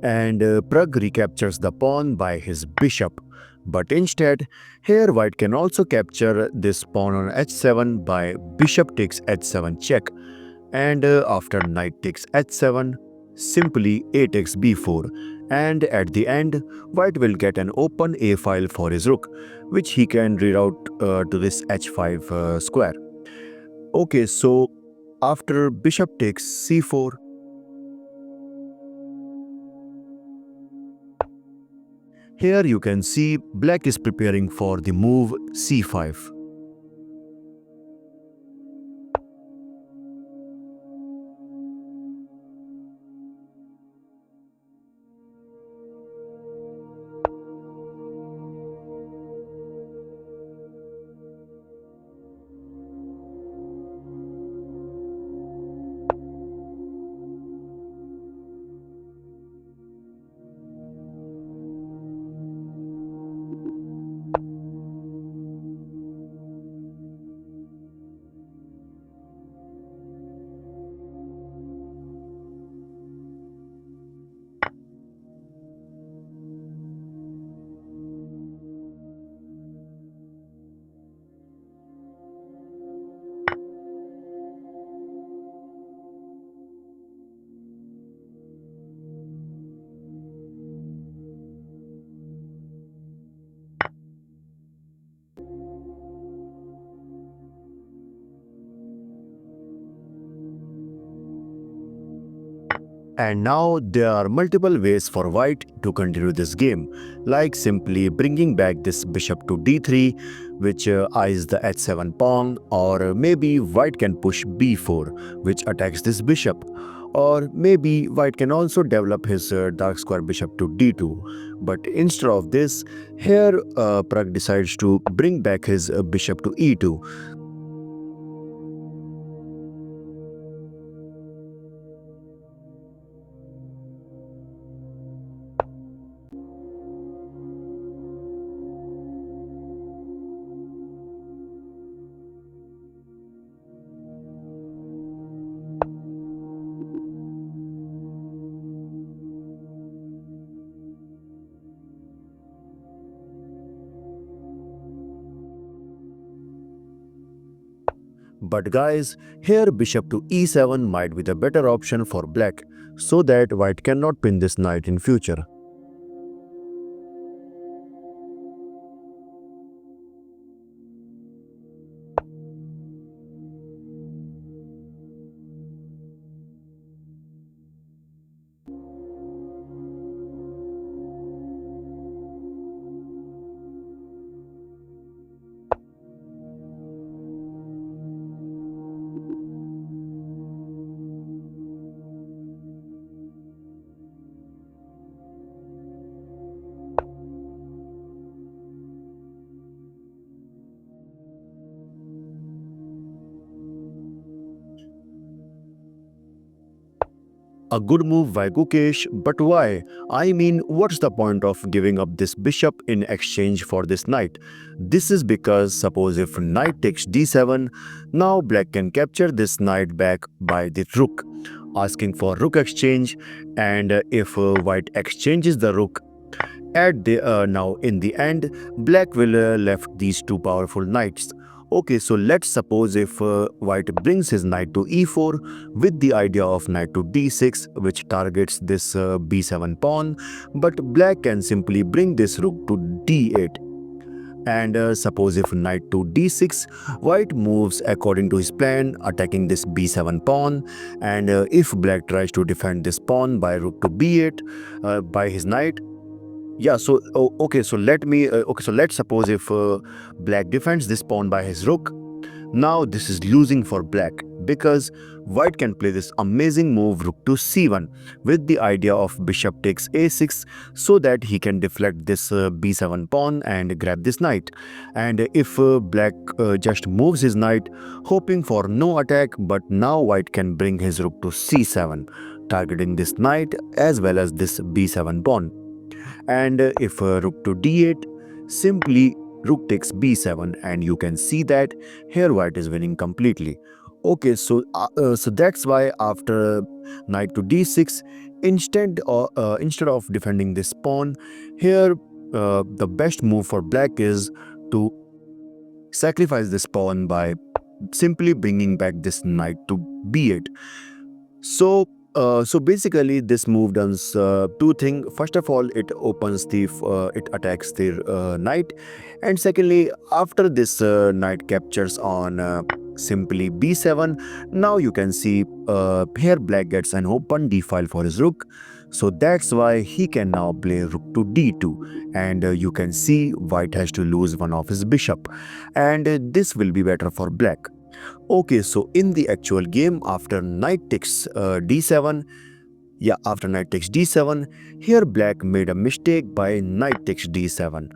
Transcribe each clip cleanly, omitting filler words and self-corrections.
And Pragg recaptures the pawn by his bishop. But instead, here white can also capture this pawn on h7 by bishop takes h7 check. And after knight takes h7, simply a takes b4. And at the end, white will get an open a file for his rook, which he can reroute to this h5 square. Okay, so after bishop takes c4, here you can see black is preparing for the move c5. And now there are multiple ways for white to continue this game, like simply bringing back this bishop to d3, which eyes the h7 pawn, or maybe white can push b4, which attacks this bishop. Or maybe white can also develop his dark square bishop to d2. But instead of this, here Pragg decides to bring back his bishop to e2. But guys, here bishop to e7 might be the better option for black, so that white cannot pin this knight in future. A good move by Gukesh, but why? I mean, what's the point of giving up this bishop in exchange for this knight? This is because suppose if knight takes d7, now black can capture this knight back by the rook, asking for rook exchange, and if white exchanges the rook, at the now in the end, black will left these two powerful knights. Okay, so let's suppose if white brings his knight to e4 with the idea of knight to d6, which targets this b7 pawn, but black can simply bring this rook to d8. And suppose if knight to d6, white moves according to his plan, attacking this b7 pawn. And if black tries to defend this pawn by rook to b8 by his knight, yeah, so okay, so let's suppose if black defends this pawn by his rook. Now this is losing for black because white can play this amazing move rook to c1 with the idea of bishop takes a6 so that he can deflect this b7 pawn and grab this knight. And if black just moves his knight hoping for no attack, but now white can bring his rook to c7 targeting this knight as well as this b7 pawn. And if rook to d8, simply rook takes b7 and you can see that here white is winning completely. Okay, so that's why after knight to d6, instead of defending this pawn, here the best move for black is to sacrifice this pawn by simply bringing back this knight to b8. So basically, this move does two things. First of all, it attacks the knight, and secondly, after this knight captures on simply b7, now you can see here black gets an open d file for his rook. So that's why he can now play rook to d2, and you can see white has to lose one of his bishop, and this will be better for black. Okay, so in the actual game, after knight takes d7, here black made a mistake by knight takes d7,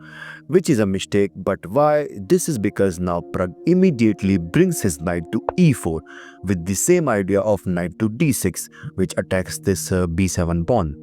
which is a mistake, but why? This is because now Pragg immediately brings his knight to e4 with the same idea of knight to d6, which attacks this b7 pawn.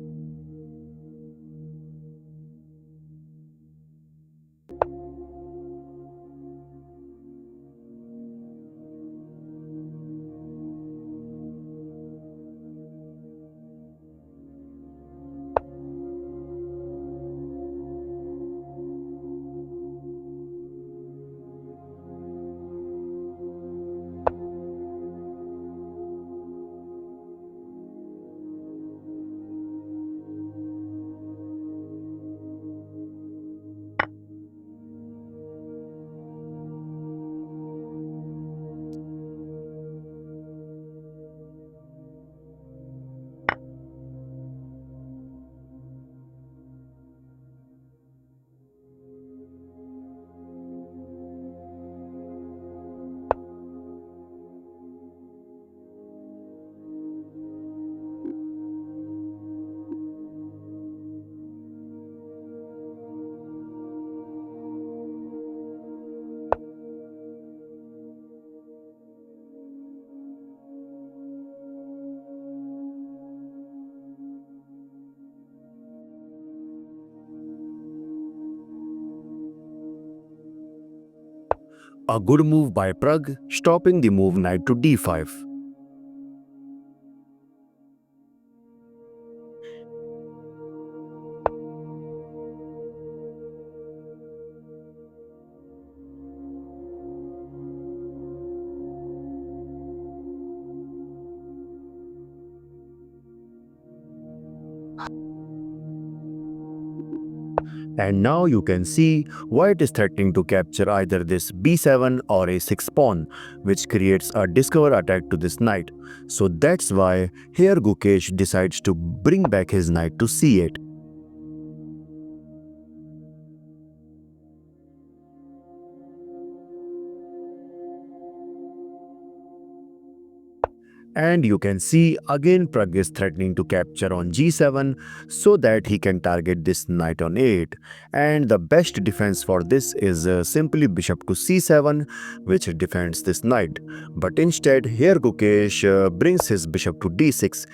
A good move by Pragg, stopping the move knight to d5. And now you can see white is threatening to capture either this b7 or a6 pawn, which creates a discover attack to this knight. So that's why here Gukesh decides to bring back his knight to c8. And you can see again Pragg is threatening to capture on g7 so that he can target this knight on a8. And the best defense for this is simply bishop to c7, which defends this knight. But instead here Gukesh brings his bishop to d6,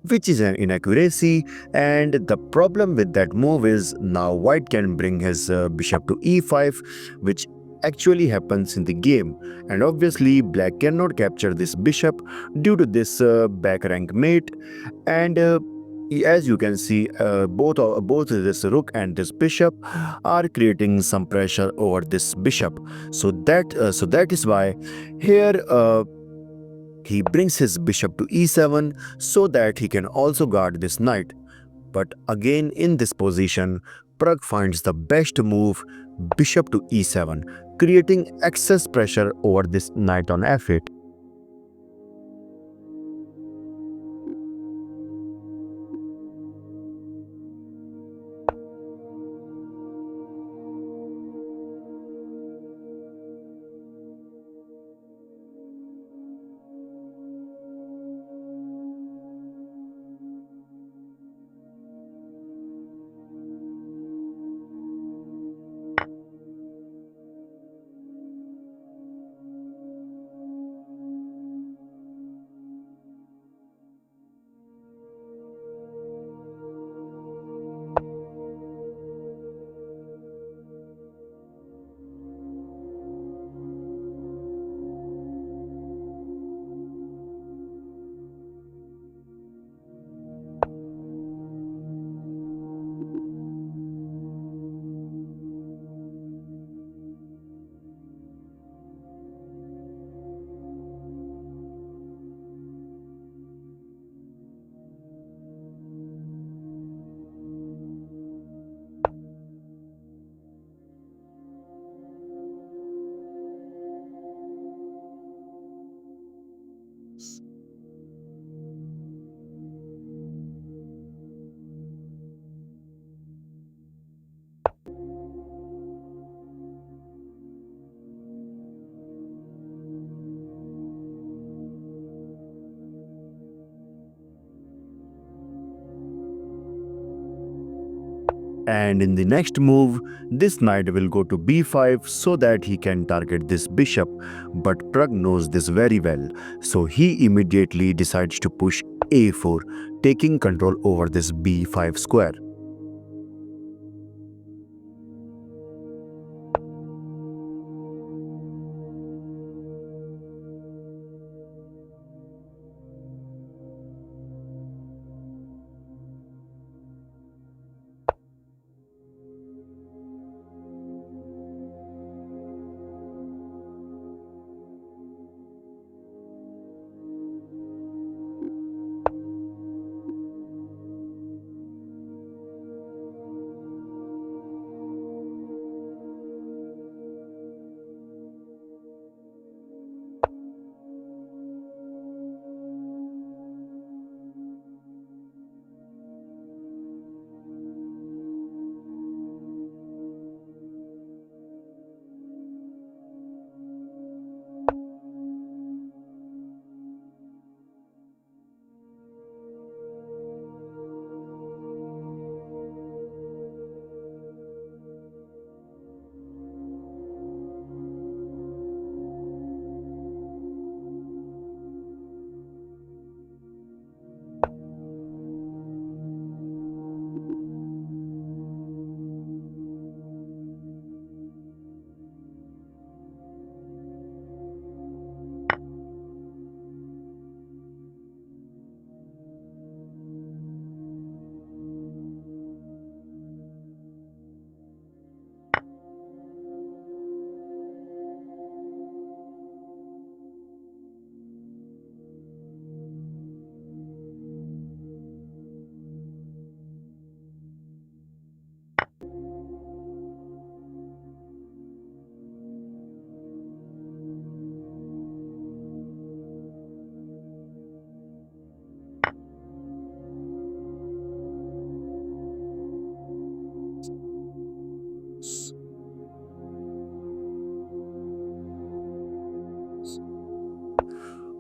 which is an inaccuracy, and the problem with that move is now white can bring his bishop to e5, which actually happens in the game, and obviously black cannot capture this bishop due to this back rank mate. And as you can see, both this rook and this bishop are creating some pressure over this bishop. So that is why here he brings his bishop to e7 so that he can also guard this knight. But again in this position, Pragg finds the best move, bishop to e7, creating excess pressure over this knight on f8. And in the next move, this knight will go to b5 so that he can target this bishop. But Pragg knows this very well, so he immediately decides to push a4, taking control over this b5 square.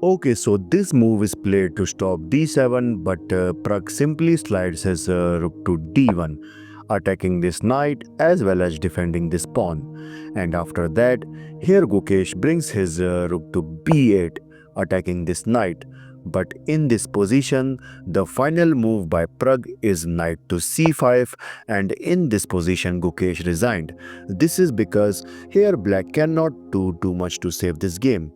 Okay, so this move is played to stop d7, but Pragg simply slides his rook to d1, attacking this knight as well as defending this pawn. And after that, here Gukesh brings his rook to b8, attacking this knight. But in this position, the final move by Pragg is knight to c5, and in this position Gukesh resigned. This is because here black cannot do too much to save this game.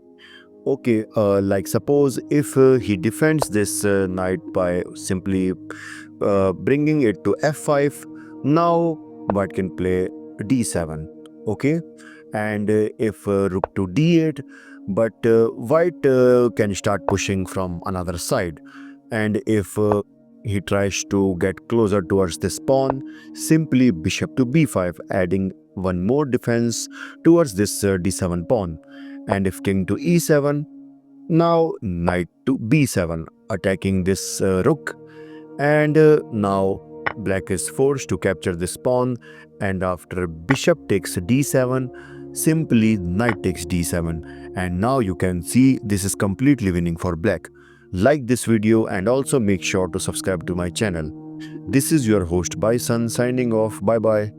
Okay, like suppose if he defends this knight by simply bringing it to f5, now white can play d7, okay? And if rook to d8, but white can start pushing from another side. And if he tries to get closer towards this pawn, simply bishop to b5, adding one more defense towards this d7 pawn. And if king to e7, now knight to b7, attacking this rook. And now black is forced to capture this pawn, and after bishop takes d7, simply knight takes d7. And now you can see this is completely winning for black. Like this video and also make sure to subscribe to my channel. This is your host Bison signing off. Bye bye.